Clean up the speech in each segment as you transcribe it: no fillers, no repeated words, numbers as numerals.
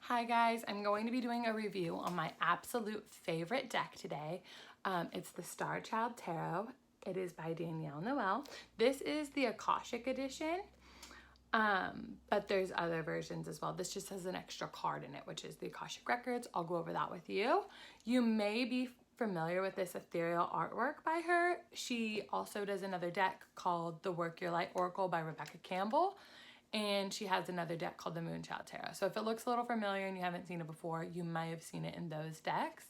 Hi guys, I'm going to be doing a review on my absolute favorite deck today. It's the Starchild Tarot. It is by Danielle Noel. This is the Akashic edition, but there's other versions as well. This just has an extra card in it, which is the Akashic Records. I'll go over that with you. You may be familiar with this ethereal artwork by her. She also does another deck called the Work Your Light Oracle by Rebecca Campbell. And she has another deck called the Moonchild Tarot. So if it looks a little familiar and you haven't seen it before, you might have seen it in those decks.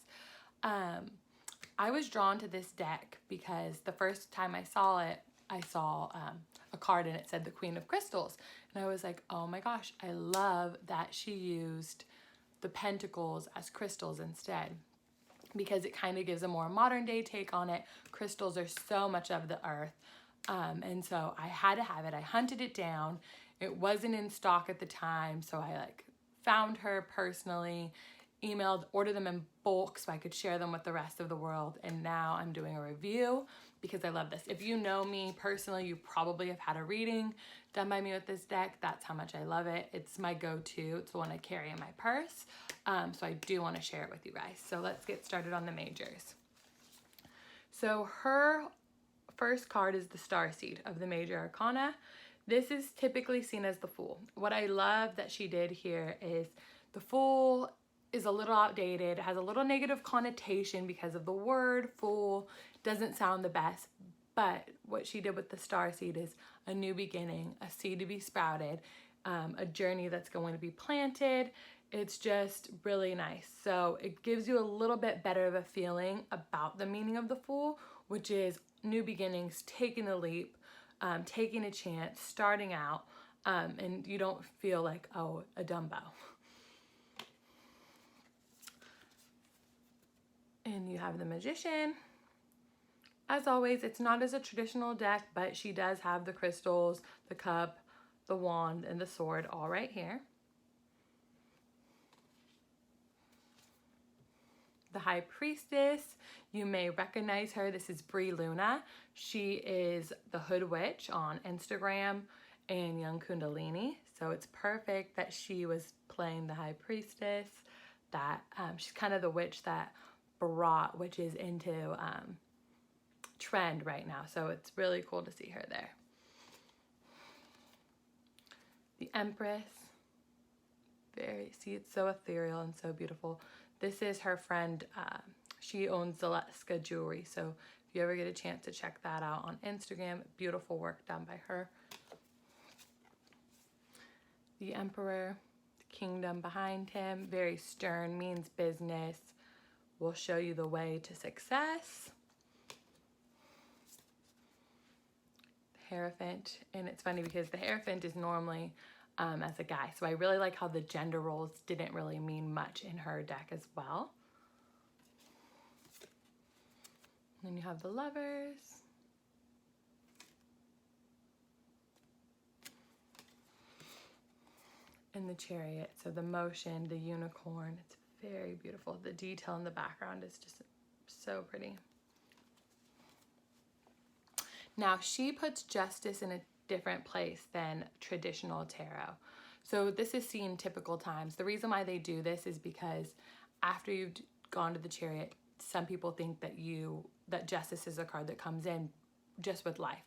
I was drawn to this deck because the first time I saw it, I saw a card and it said the Queen of Crystals. And I was like, oh my gosh, I love that she used the pentacles as crystals instead, because it kind of gives a more modern day take on it. Crystals are so much of the earth. And so I had to have it. I hunted it down. It wasn't in stock at the time, so I found her personally, emailed, ordered them in bulk so I could share them with the rest of the world, and now I'm doing a review because I love this. If you know me personally, you probably have had a reading done by me with this deck. That's how much I love it. It's my go-to. It's the one I carry in my purse, so I do want to share it with you guys. So let's get started on the majors. So her first card is the Starseed of the Major Arcana. This is typically seen as the Fool. What I love that she did here is the Fool is a little outdated, has a little negative connotation because of the word Fool, doesn't sound the best, but what she did with the Starseed is a new beginning, a seed to be sprouted, a journey that's going to be planted. It's just really nice. So it gives you a little bit better of a feeling about the meaning of the Fool, which is new beginnings, taking the leap, taking a chance, starting out, and you don't feel like, oh, a Dumbo. And you have the Magician. As always, it's not as a traditional deck, but she does have the crystals, the cup, the wand, and the sword all right here. The High Priestess, you may recognize her. This is Brie Luna. She is the Hood Witch on Instagram and Young Kundalini. So it's perfect that she was playing the High Priestess. That she's kind of the witch that brought witches into trend right now. So it's really cool to see her there. The Empress. See, it's so ethereal and so beautiful. This is her friend. She owns Zaleska Jewelry. So if you ever get a chance to check that out on Instagram, beautiful work done by her. The Emperor, the kingdom behind him, very stern, means business, will show you the way to success. The Hierophant, and it's funny because the Hierophant is normally as a guy. So I really like how the gender roles didn't really mean much in her deck as well. And then you have the Lovers. And the Chariot. So the motion, the unicorn, it's very beautiful. The detail in the background is just so pretty. Now she puts justice in a different place than traditional tarot. So this is seen typical times. The reason why they do this is because after you've gone to the Chariot, some people think that justice is a card that comes in just with life.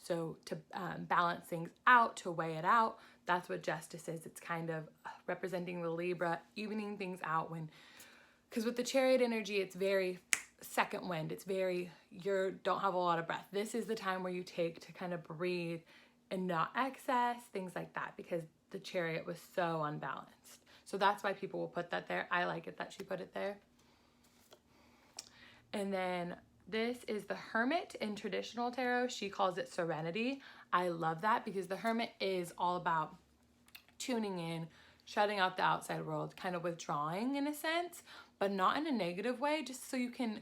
So to balance things out, to weigh it out, that's what justice is. It's kind of representing the Libra, evening things out because with the Chariot energy, it's very second wind. It's very, you don't have a lot of breath. This is the time where you take to kind of breathe and not excess, things like that, because the Chariot was so unbalanced. So that's why people will put that there. I like it that she put it there. And then this is the Hermit in traditional tarot. She calls it Serenity. I love that because the Hermit is all about tuning in, shutting out the outside world, kind of withdrawing in a sense, but not in a negative way, just so you can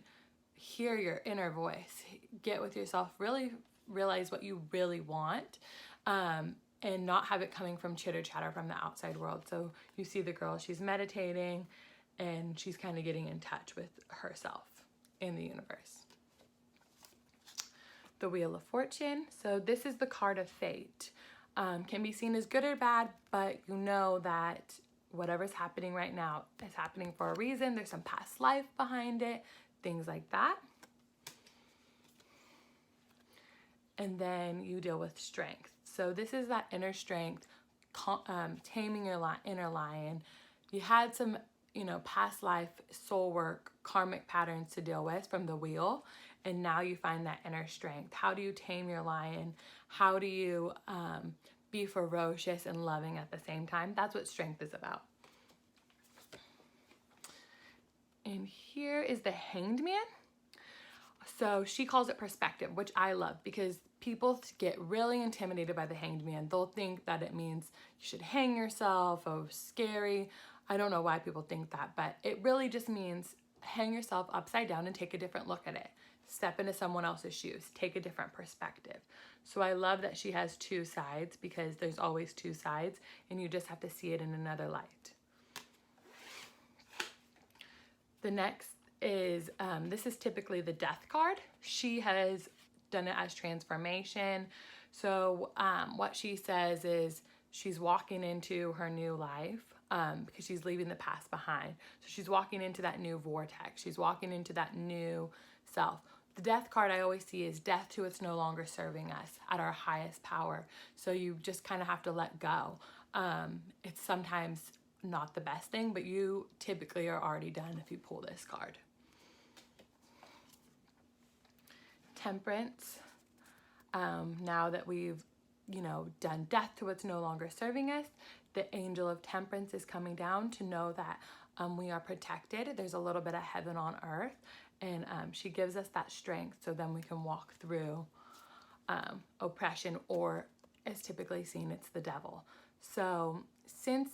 hear your inner voice, get with yourself, really realize what you really want, and not have it coming from chitter chatter from the outside world. So you see the girl, she's meditating and she's kind of getting in touch with herself in the universe. The Wheel of Fortune. So this is the card of fate. Can be seen as good or bad, but you know that whatever's happening right now is happening for a reason. There's some past life behind it, things like that. And then you deal with strength. So this is that inner strength, taming your inner lion. You had some, past life soul work, karmic patterns to deal with from the wheel, and now you find that inner strength. How do you tame your lion? How do you be ferocious and loving at the same time? That's what strength is about. And here is the Hanged Man. So she calls it perspective, which I love because people get really intimidated by the Hanged Man. They'll think that it means you should hang yourself. Oh, scary. I don't know why people think that, but it really just means hang yourself upside down and take a different look at it. Step into someone else's shoes. Take a different perspective. So I love that she has two sides because there's always two sides and you just have to see it in another light. The next is, this is typically the Death card. She has done it as transformation. So what she says is she's walking into her new life because she's leaving the past behind. So she's walking into that new vortex. She's walking into that new self. The Death card I always see is death to what's no longer serving us at our highest power. So you just kind of have to let go. It's sometimes not the best thing, but you typically are already done if you pull this card. Temperance. Now that we've, done death to what's no longer serving us, the angel of temperance is coming down to know that we are protected. There's a little bit of heaven on earth, and she gives us that strength so then we can walk through oppression, or as typically seen, it's the devil. So since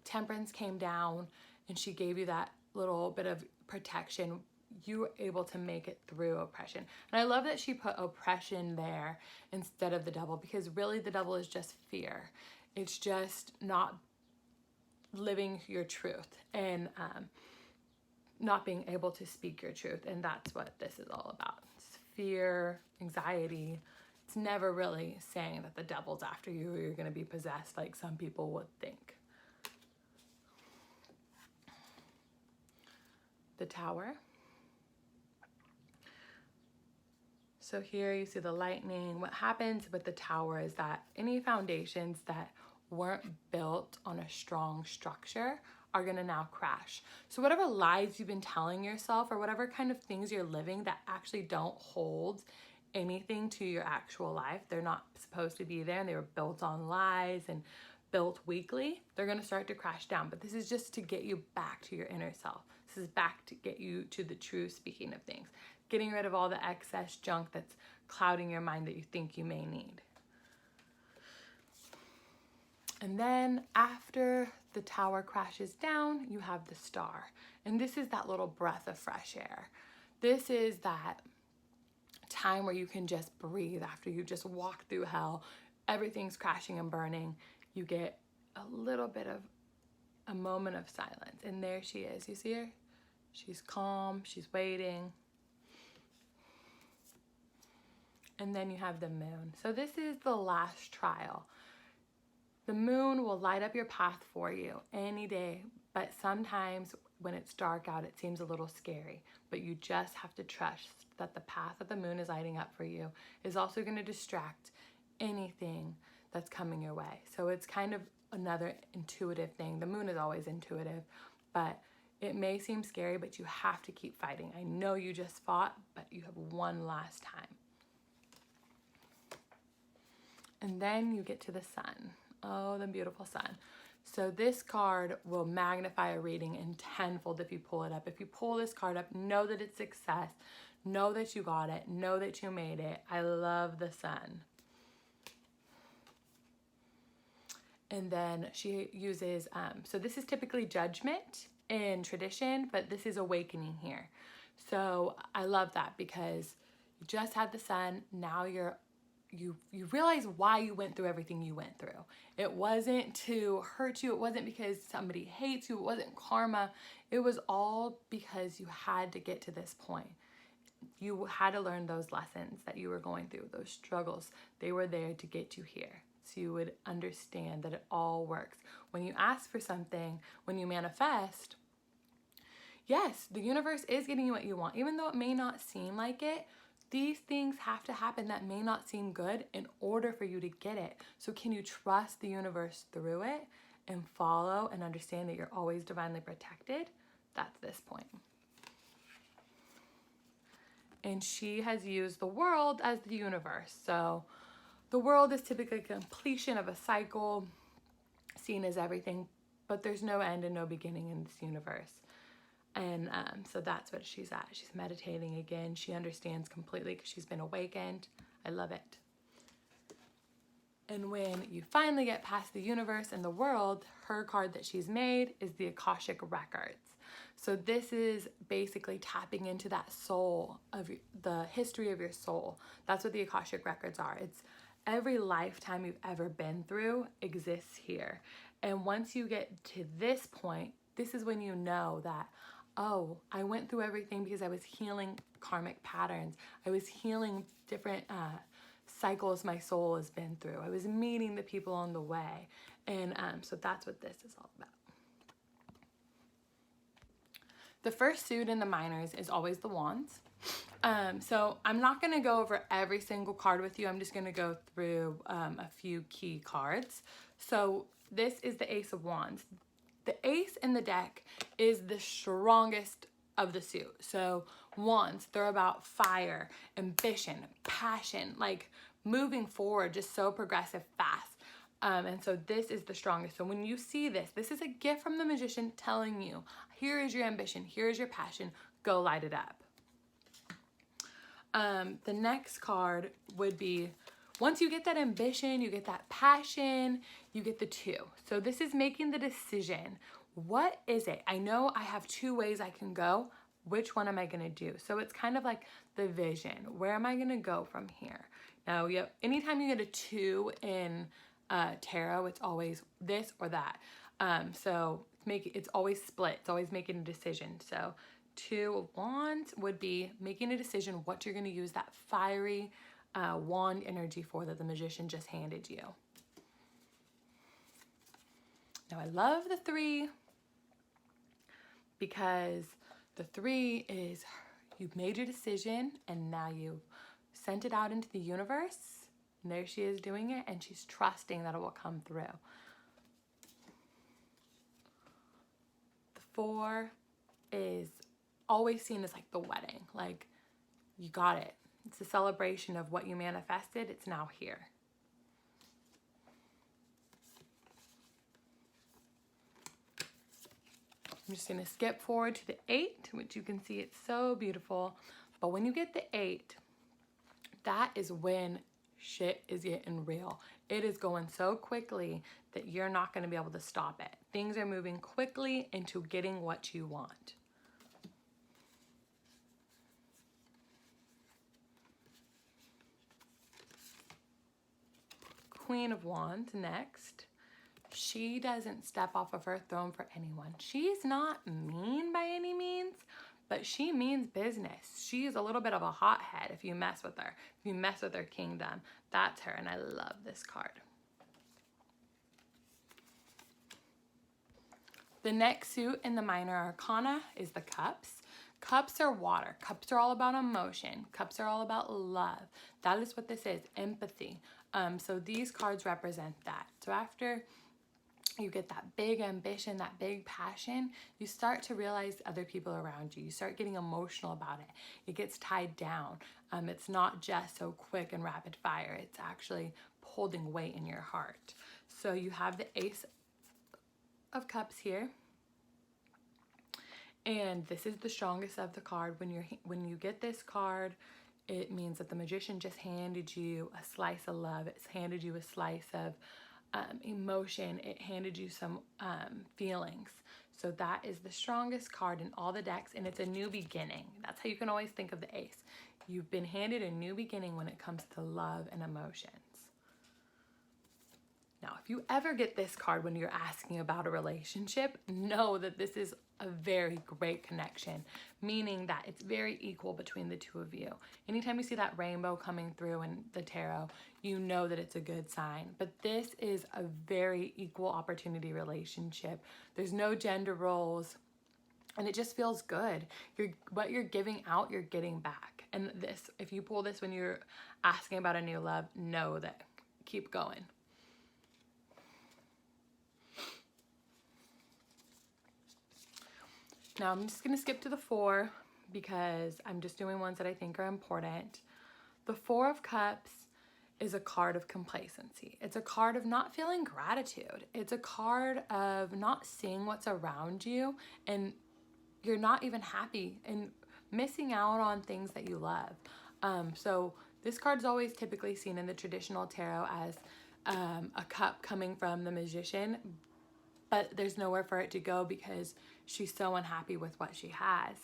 temperance came down and she gave you that little bit of protection, you were able to make it through oppression. And I love that she put oppression there instead of the devil, because really the devil is just fear. It's just not living your truth and not being able to speak your truth. And that's what this is all about. It's fear, anxiety. It's never really saying that the devil's after you or you're going to be possessed like some people would think. The Tower. So here you see the lightning. What happens with the Tower is that any foundations that weren't built on a strong structure are gonna now crash. So whatever lies you've been telling yourself or whatever kind of things you're living that actually don't hold anything to your actual life, they're not supposed to be there and they were built on lies and built weakly, they're gonna start to crash down. But this is just to get you back to your inner self. This is back to get you to the true speaking of things. Getting rid of all the excess junk that's clouding your mind that you think you may need. And then after the Tower crashes down, you have the Star. And this is that little breath of fresh air. This is that time where you can just breathe after you just walk through hell. Everything's crashing and burning. You get a little bit of a moment of silence. And there she is. You see her? She's calm. She's waiting. And then you have the Moon. So this is the last trial. The moon will light up your path for you any day, but sometimes when it's dark out, it seems a little scary. But you just have to trust that the path that the moon is lighting up for you is also going to distract anything that's coming your way. So it's kind of another intuitive thing. The moon is always intuitive, but it may seem scary, but you have to keep fighting. I know you just fought, but you have one last time. And then you get to the Sun. Oh, the beautiful Sun. So this card will magnify a reading in tenfold if you pull it up. If you pull this card up, know that it's success. Know that you got it. Know that you made it. I love the Sun. And then she uses, so this is typically judgment in tradition, but this is awakening here. So I love that because you just had the Sun. Now you realize why you went through everything you went through. It wasn't to hurt you. It wasn't because somebody hates you. It wasn't karma. It was all because you had to get to this point. You had to learn those lessons that you were going through, those struggles. They were there to get you here. so you would understand that it all works. When you ask for something, when you manifest, yes, the universe is getting you what you want. Even though it may not seem like it, these things have to happen that may not seem good in order for you to get it. So can you trust the universe through it and follow and understand that you're always divinely protected? That's this point. And she has used the world as the universe. So the world is typically completion of a cycle, seen as everything, but there's no end and no beginning in this universe. And so that's what she's at. She's meditating again. She understands completely because she's been awakened. I love it. And when you finally get past the universe and the world, her card that she's made is the Akashic Records. So this is basically tapping into that soul of the history of your soul. That's what the Akashic Records are. It's every lifetime you've ever been through exists here. And once you get to this point, this is when you know that, oh, I went through everything because I was healing karmic patterns. I was healing different cycles my soul has been through. I was meeting the people on the way. And so that's what this is all about. The first suit in the minors is always the Wands. So I'm not going to go over every single card with you. I'm just going to go through a few key cards. So this is the Ace of Wands. The ace in the deck is the strongest of the suit. So wands, they're about fire, ambition, passion, like moving forward, just so progressive, fast. And so this is the strongest. So when you see this, this is a gift from the magician telling you, here is your ambition, here is your passion, go light it up. The next card would be, once you get that ambition, you get that passion, you get the 2. So this is making the decision. What is it? I know I have 2 ways I can go. Which one am I going to do? So it's kind of like the vision. Where am I going to go from here? Now, anytime you get a 2 in tarot, it's always this or that. So it's always split. It's always making a decision. So 2 of Wands would be making a decision what you're going to use that fiery wand energy for that the magician just handed you. Now I love the 3 because the 3 is you've made your decision and now you've sent it out into the universe and there she is doing it and she's trusting that it will come through. The 4 is always seen as like the wedding, like you got it. It's a celebration of what you manifested. It's now here. I'm just going to skip forward to the 8, which you can see it's so beautiful. But when you get the 8, that is when shit is getting real. It is going so quickly that you're not going to be able to stop it. Things are moving quickly into getting what you want. Queen of Wands next. She doesn't step off of her throne for anyone. She's not mean by any means, but she means business. She's a little bit of a hothead if you mess with her. If you mess with her kingdom, that's her, and I love this card. The next suit in the minor arcana is the Cups. Cups are water. Cups are all about emotion. Cups are all about love. That is what this is, empathy. So these cards represent that. So after you get that big ambition, that big passion, you start to realize other people around you. You start getting emotional about it. It gets tied down. It's not just so quick and rapid fire. It's actually holding weight in your heart. So you have the Ace of Cups here. And this is the strongest of the card. When you get this card, it means that the magician just handed you a slice of love. It's handed you a slice of emotion. It handed you some feelings. So that is the strongest card in all the decks, and it's a new beginning. That's how you can always think of the Ace. You've been handed a new beginning when it comes to love and emotions. Now, if you ever get this card when you're asking about a relationship, know that this is a very great connection, meaning that it's very equal between the two of you. Anytime you see that rainbow coming through in the tarot, you know that it's a good sign. But this is a very equal opportunity relationship. There's no gender roles, and it just feels good. What you're giving out, you're getting back. And this, if you pull this when you're asking about a new love, know that. Keep going. Now I'm just going to skip to the 4 because I'm just doing ones that I think are important. The 4 of Cups is a card of complacency. It's a card of not feeling gratitude. It's a card of not seeing what's around you, and you're not even happy and missing out on things that you love. So this card's always typically seen in the traditional tarot as a cup coming from the Magician, but there's nowhere for it to go because she's so unhappy with what she has.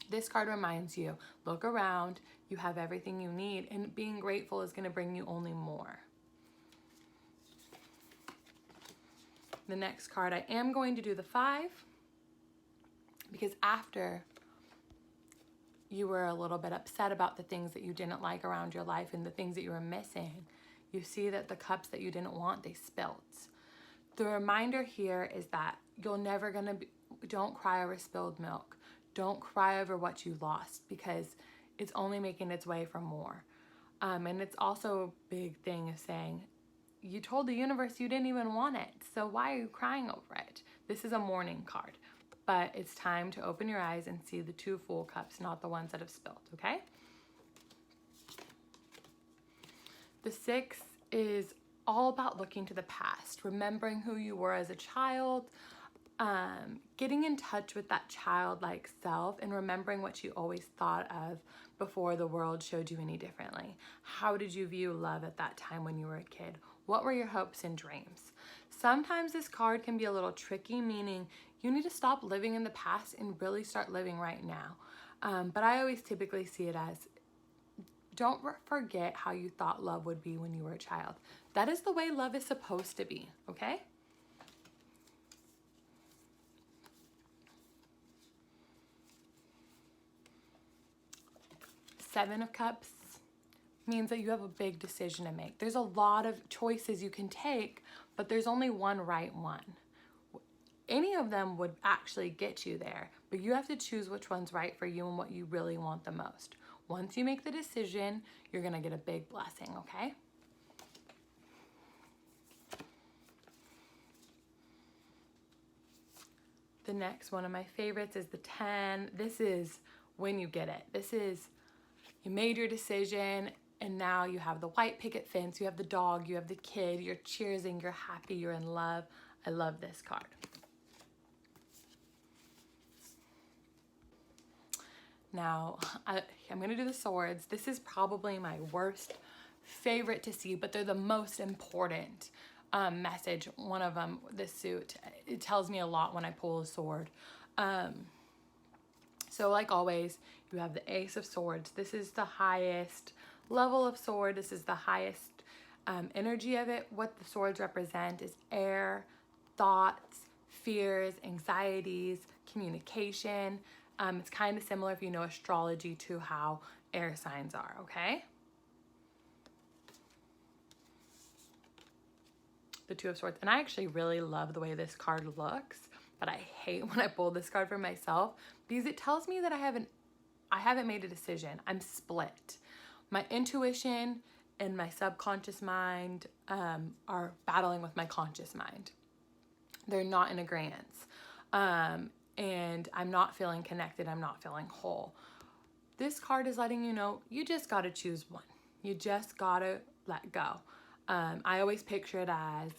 This card reminds you, look around, you have everything you need, and being grateful is going to bring you only more. The next card, I am going to do the 5, because after you were a little bit upset about the things that you didn't like around your life and the things that you were missing, you see that the cups that you didn't want, they spilt. The reminder here is that you're never gonna be, don't cry over spilled milk. Don't cry over what you lost, because it's only making its way for more. And it's also a big thing of saying, you told the universe you didn't even want it, so why are you crying over it? This is a mourning card, but it's time to open your eyes and see the 2 full cups, not the ones that have spilled, okay? The 6 is all about looking to the past, remembering who you were as a child, getting in touch with that childlike self, and remembering what you always thought of before the world showed you any differently. How did you view love at that time when you were a kid? What were your hopes and dreams? Sometimes this card can be a little tricky, meaning you need to stop living in the past and really start living right now. But I always typically see it as, don't forget how you thought love would be when you were a child. That is the way love is supposed to be, okay? Seven of Cups means that you have a big decision to make. There's a lot of choices you can take, but there's only one right one. Any of them would actually get you there, but you have to choose which one's right for you and what you really want the most. Once you make the decision, you're gonna get a big blessing, okay? The next one of my favorites is the 10. This is when you get it. This is, you made your decision, and now you have the white picket fence, you have the dog, you have the kid, you're cheersing, you're happy, you're in love. I love this card. Now, I'm gonna do the swords. This is probably my worst favorite to see, but they're the most important message. One of them, this suit, it tells me a lot when I pull a sword. So like always, you have the Ace of Swords. This is the highest level of sword. This is the highest energy of it. What the swords represent is air, thoughts, fears, anxieties, communication. It's kind of similar, if you know astrology, to how air signs are, okay? The Two of Swords. And I actually really love the way this card looks, but I hate when I pull this card for myself because it tells me that I haven't made a decision. I'm split. My intuition and my subconscious mind are battling with my conscious mind. They're not in agreement. And I'm not feeling connected. I'm not feeling whole. This card is letting you know you just got to choose one. You just got to let go. I always picture it as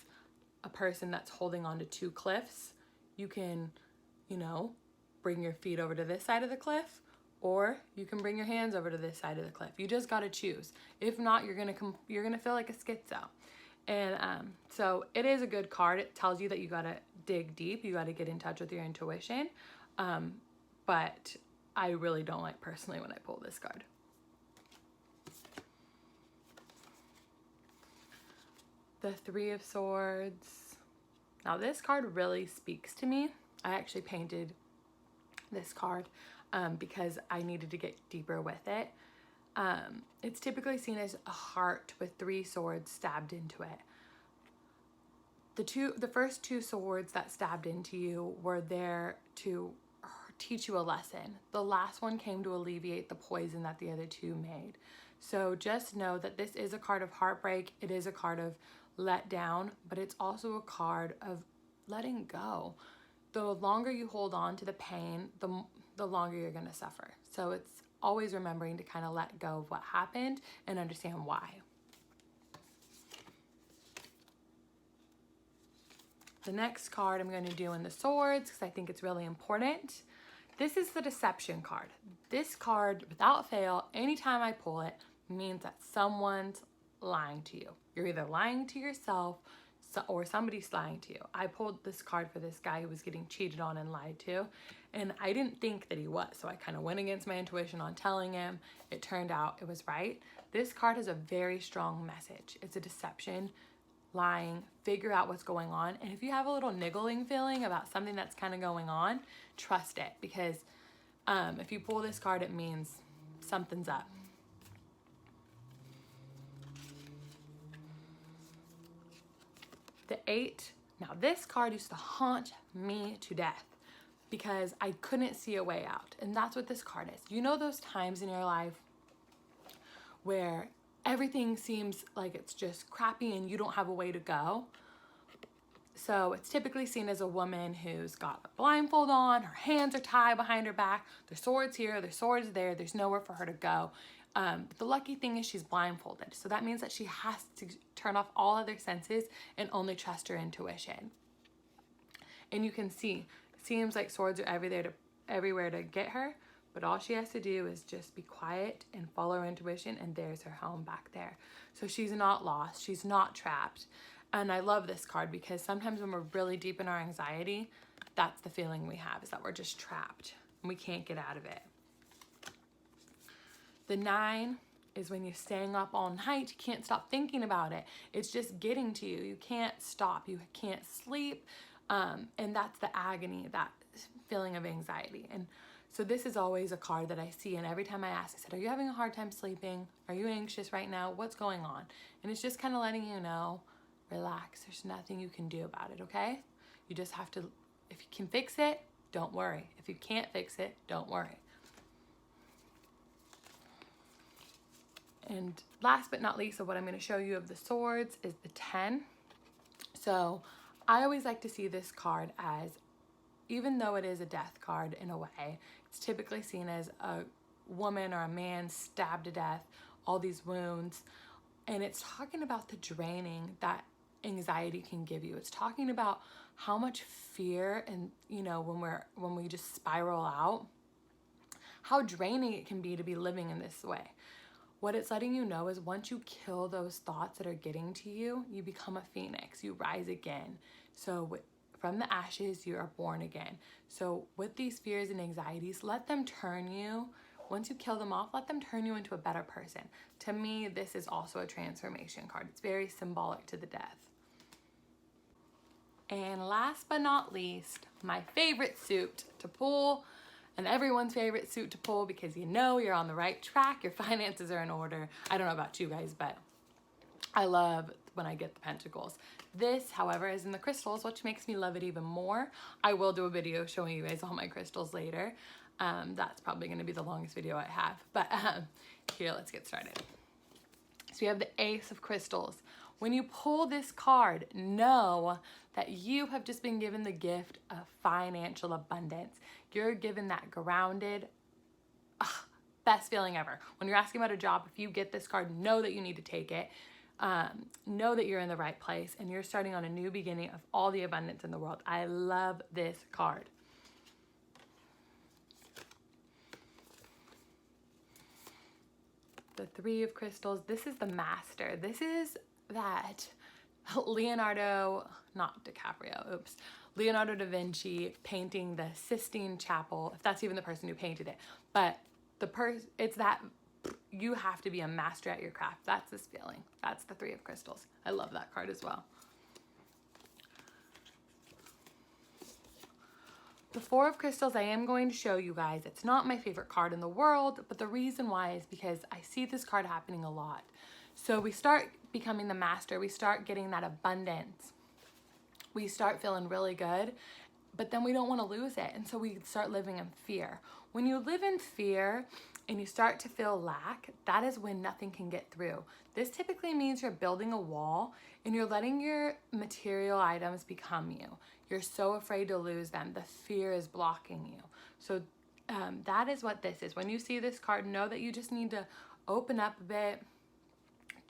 a person that's holding on to 2 cliffs. You can, bring your feet over to this side of the cliff, or you can bring your hands over to this side of the cliff. You just got to choose. If not, you're gonna feel like a schizo. And so it is a good card. It tells you that you got to dig deep. You got to get in touch with your intuition. But I really don't like personally when I pull this card. the Three of Swords. Now this card really speaks to me. I actually painted this card because I needed to get deeper with it. It's typically seen as a heart with 3 swords stabbed into it. The first 2 swords that stabbed into you were there to teach you a lesson. The last one came to alleviate the poison that the other 2 made. So just know that this is a card of heartbreak. It is a card of let down, but it's also a card of letting go. The longer you hold on to the pain, the longer you're going to suffer. So it's always remembering to kind of let go of what happened and understand why. The next card I'm going to do in the swords, because I think it's really important. This is the deception card. This card, without fail, anytime I pull it, means that someone's lying to you. You're either lying to yourself or somebody's lying to you. I pulled this card for this guy who was getting cheated on and lied to, and I didn't think that he was, so I kind of went against my intuition on telling him. It turned out it was right. This card has a very strong message. It's a deception, lying, figure out what's going on. And if you have a little niggling feeling about something that's kind of going on, trust it, because if you pull this card, it means something's up. The 8. Now this card used to haunt me to death because I couldn't see a way out. And that's what this card is. You know those times in your life where everything seems like it's just crappy and you don't have a way to go? So it's typically seen as a woman who's got a blindfold on, her hands are tied behind her back, their sword's here, their sword's there, there's nowhere for her to go. The lucky thing is she's blindfolded. So that means that she has to turn off all other senses and only trust her intuition. And you can see, it seems like swords are everywhere to get her, but all she has to do is just be quiet and follow her intuition, and there's her home back there. So she's not lost, she's not trapped. And I love this card because sometimes when we're really deep in our anxiety, that's the feeling we have, is that we're just trapped and we can't get out of it. The 9 is when you're staying up all night, you can't stop thinking about it. It's just getting to you. You can't stop, you can't sleep. And that's the agony, that feeling of anxiety. And so this is always a card that I see, and every time I ask, I said, are you having a hard time sleeping? Are you anxious right now? What's going on? And it's just kind of letting you know, relax, there's nothing you can do about it, okay? You just have to, if you can fix it, don't worry. If you can't fix it, don't worry. And last but not least of what I'm going to show you of the swords is the 10. So I always like to see this card as, even though it is a death card in a way, it's typically seen as a woman or a man stabbed to death, all these wounds. And it's talking about the draining that anxiety can give you. It's talking about how much fear, and when we just spiral out, how draining it can be to be living in this way. What it's letting you know is once you kill those thoughts that are getting to you, you become a phoenix, you rise again. So from the ashes, you are born again. So with these fears and anxieties, let them turn you, once you kill them off, let them turn you into a better person. To me, this is also a transformation card. It's very symbolic to the death. And last but not least, my favorite suit to pull, and everyone's favorite suit to pull, because you know you're on the right track, your finances are in order. I don't know about you guys, but I love when I get the pentacles. This, however, is in the crystals, which makes me love it even more. I will do a video showing you guys all my crystals later. That's probably going to be the longest video I have, but here, let's get started. So we have the Ace of Crystals. When you pull this card, know that you have just been given the gift of financial abundance. You're given that grounded, best feeling ever. When you're asking about a job, if you get this card, know that you need to take it. Know that you're in the right place and you're starting on a new beginning of all the abundance in the world. I love this card. The Three of Crystals. This is the Master. This is that Leonardo da Vinci painting the Sistine Chapel, if that's even the person who painted it. But it's that, you have to be a master at your craft. That's this feeling. That's the Three of Crystals. I love that card as well. The Four of Crystals I am going to show you guys. It's not my favorite card in the world, but the reason why is because I see this card happening a lot. So we start becoming the master. We start getting that abundance. We start feeling really good, but then we don't want to lose it. And so we start living in fear. When you live in fear and you start to feel lack, that is when nothing can get through. This typically means you're building a wall and you're letting your material items become you. You're so afraid to lose them. The fear is blocking you. So that is what this is. When you see this card, know that you just need to open up a bit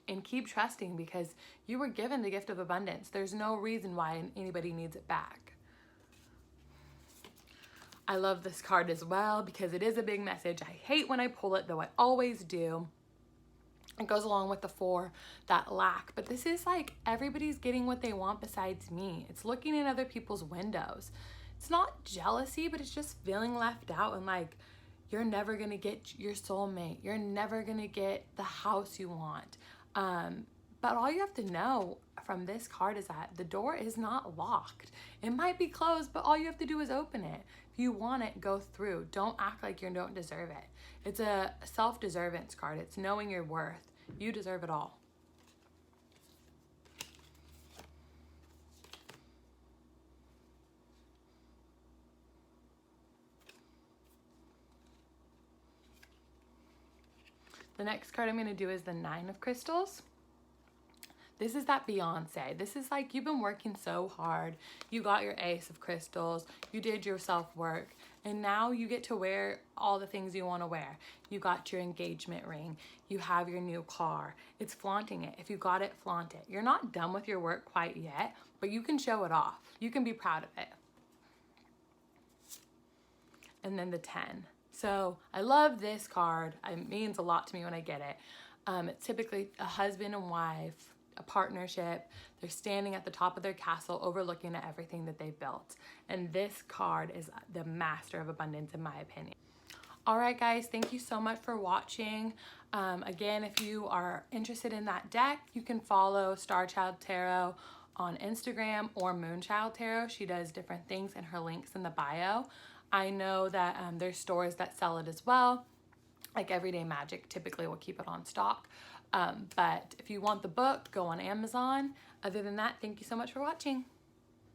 and keep trusting, because you were given the gift of abundance. There's no reason why anybody needs it back. I love this card as well because it is a big message. I hate when I pull it, though I always do. It goes along with the four, that lack. But this is like everybody's getting what they want besides me. It's looking in other people's windows. It's not jealousy, but it's just feeling left out and like you're never going to get your soulmate. You're never going to get the house you want. But all you have to know from this card is that the door is not locked. It might be closed, but all you have to do is open it. If you want it, go through. Don't act like you don't deserve it. It's a self-deservance card. It's knowing your worth. You deserve it all. The next card I'm going to do is the Nine of Crystals. This is that Beyonce. This is like you've been working so hard. You got your Ace of Crystals. You did your self-work. And now you get to wear all the things you want to wear. You got your engagement ring. You have your new car. It's flaunting it. If you got it, flaunt it. You're not done with your work quite yet, but you can show it off. You can be proud of it. And then the 10. So I love this card. It means a lot to me when I get it. It's typically a husband and wife, a partnership. They're standing at the top of their castle overlooking at everything that they built. And this card is the master of abundance in my opinion. All right, guys, thank you so much for watching. Again, if you are interested in that deck, you can follow Starchild Tarot on Instagram or Moonchild Tarot. She does different things and her link's in the bio. I know that there's stores that sell it as well. Like Everyday Magic typically will keep it on stock. But if you want the book, go on Amazon. Other than that, thank you so much for watching.